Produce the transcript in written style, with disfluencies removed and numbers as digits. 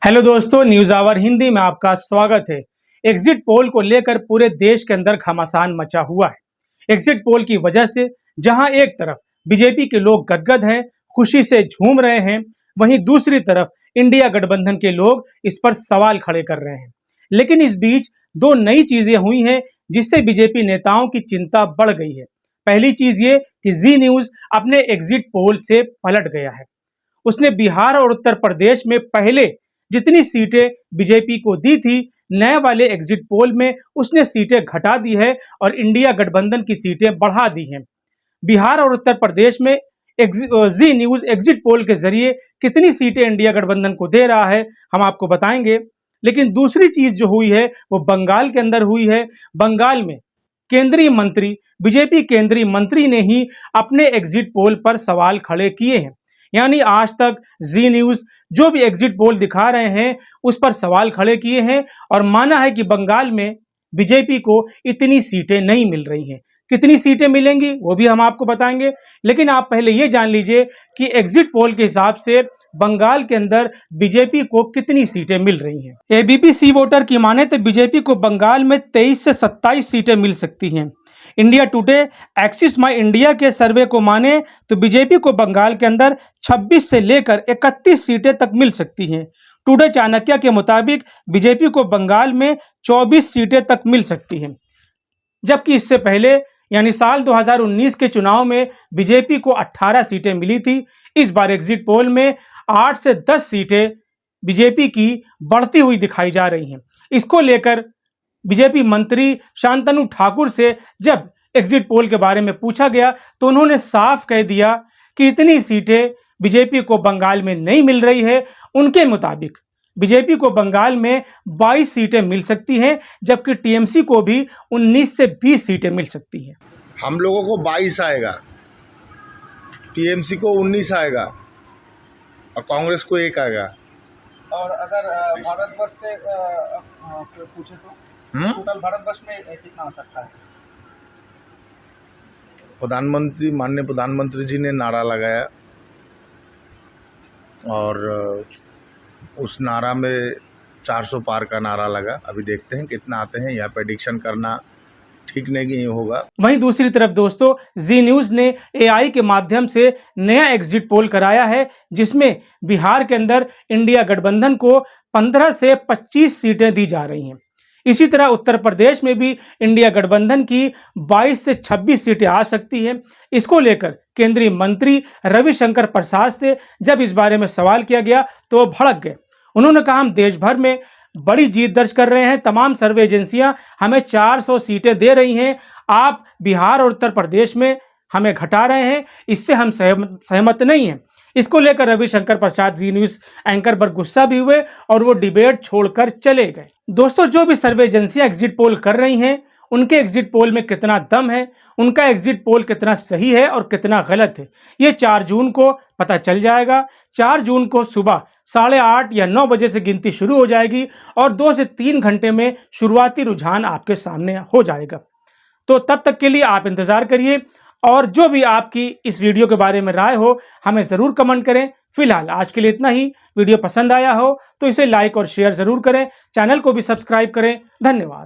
Hello दोस्तों, news our Hindi में आपका स्वागत है। एग्जिट पोल को लेकर पूरे देश के अंदर घमासान मचा हुआ है। एग्जिट पोल की वजह से जहां एक तरफ बीजेपी के लोग गदगद हैं, खुशी से झूम रहे हैं, वहीं दूसरी तरफ इंडिया गठबंधन के लोग इस पर सवाल खड़े कर रहे हैं। लेकिन इस बीच दो नई चीजें हुई हैं जिससे बीजेपी नेताओं की चिंता बढ़ गई है। पहली चीज ये कि जी न्यूज अपने एग्जिट पोल से पलट गया है। उसने बिहार और उत्तर प्रदेश में पहले जितनी सीटें बीजेपी को दी थी, नए वाले एग्जिट पोल में उसने सीटें घटा दी है और इंडिया गठबंधन की सीटें बढ़ा दी हैं। बिहार और उत्तर प्रदेश में जी न्यूज एग्जिट पोल के जरिए कितनी सीटें इंडिया गठबंधन को दे रहा है, हम आपको बताएंगे। लेकिन दूसरी चीज जो हुई है वो बंगाल के अंदर हुई है। बंगाल में केंद्रीय मंत्री, बीजेपी केंद्रीय मंत्री ने ही अपने एग्जिट पोल पर सवाल खड़े किए हैं। यानी आज तक जी न्यूज जो भी एग्जिट पोल दिखा रहे हैं उस पर सवाल खड़े किए हैं और माना है कि बंगाल में बीजेपी को इतनी सीटें नहीं मिल रही हैं। कितनी सीटें मिलेंगी वो भी हम आपको बताएंगे, लेकिन आप पहले ये जान लीजिए कि एग्जिट पोल के हिसाब से बंगाल के अंदर बीजेपी को कितनी सीटें मिल रही हैं। एबीपी सी वोटर की माने तो बीजेपी को बंगाल में 23 से 27 सीटें मिल सकती हैं। इंडिया टुडे एक्सिस माई इंडिया के सर्वे को माने तो बीजेपी को बंगाल के अंदर 26 से लेकर 31 सीटें तक मिल सकती हैं। टुडे चाणक्य के मुताबिक बीजेपी को बंगाल में 24 सीटें तक मिल सकती हैं, जबकि इससे पहले यानी साल 2019 के चुनाव में बीजेपी को 18 सीटें मिली थी। इस बार एग्जिट पोल में 8 से 10 सीटें बीजेपी की बढ़ती हुई दिखाई जा रही हैं। इसको लेकर बीजेपी मंत्री शांतनु ठाकुर से जब एग्जिट पोल के बारे में पूछा गया तो उन्होंने साफ कह दिया कि इतनी सीटें बीजेपी को बंगाल में नहीं मिल रही है। उनके मुताबिक बीजेपी को बंगाल में 22 सीटें मिल सकती हैं, जबकि टीएमसी को भी 19 से 20 सीटें मिल सकती हैं। हम लोगों को 22 आएगा, टीएमसी को 19 आएगा और कांग्रेस को 1 आएगा। और अगर भारतवर्ष से पूछे तो टोटल भारतवर्ष में कितना आ सकता है? माननीय प्रधानमंत्री जी ने नारा लगाया और उस नारा में 400 पार का नारा लगा। अभी देखते हैं कितना आते हैं, यह प्रेडिक्शन करना ठीक नहीं होगा। वहीं दूसरी तरफ दोस्तों, जी न्यूज ने एआई के माध्यम से नया एग्जिट पोल कराया है, जिसमें बिहार के अंदर इंडिया गठबंधन को 15 से 25 सीटें दी जा रही हैं। इसी तरह उत्तर प्रदेश में भी इंडिया गठबंधन की 22 से 26 सीटें आ सकती हैं। इसको लेकर केंद्रीय मंत्री रविशंकर प्रसाद से जब इस बारे में सवाल किया गया तो वो भड़क गए। उन्होंने कहा, हम देश भर में बड़ी जीत दर्ज कर रहे हैं, तमाम सर्वे एजेंसियां हमें 400 सीटें दे रही हैं, आप बिहार और उत्तर प्रदेश में हमें घटा रहे हैं, इससे हम सहमत नहीं हैं। इसको लेकर रविशंकर प्रसाद जी न्यूज एंकर पर गुस्सा भी हुए और वो डिबेट छोड़कर चले गए। दोस्तों, जो भी सर्वे एजेंसियां एग्जिट पोल कर रही हैं उनके एग्जिट पोल में कितना दम है, उनका एग्जिट पोल कितना सही है और कितना गलत है, ये 4 जून को पता चल जाएगा। 4 जून को सुबह 8:30 या 9 बजे से गिनती शुरू हो जाएगी और 2 से 3 घंटे में शुरुआती रुझान आपके सामने हो जाएगा। तो तब तक के लिए आप इंतजार करिए और जो भी आपकी इस वीडियो के बारे में राय हो हमें ज़रूर कमेंट करें। फिलहाल आज के लिए इतना ही। वीडियो पसंद आया हो तो इसे लाइक और शेयर ज़रूर करें, चैनल को भी सब्सक्राइब करें। धन्यवाद।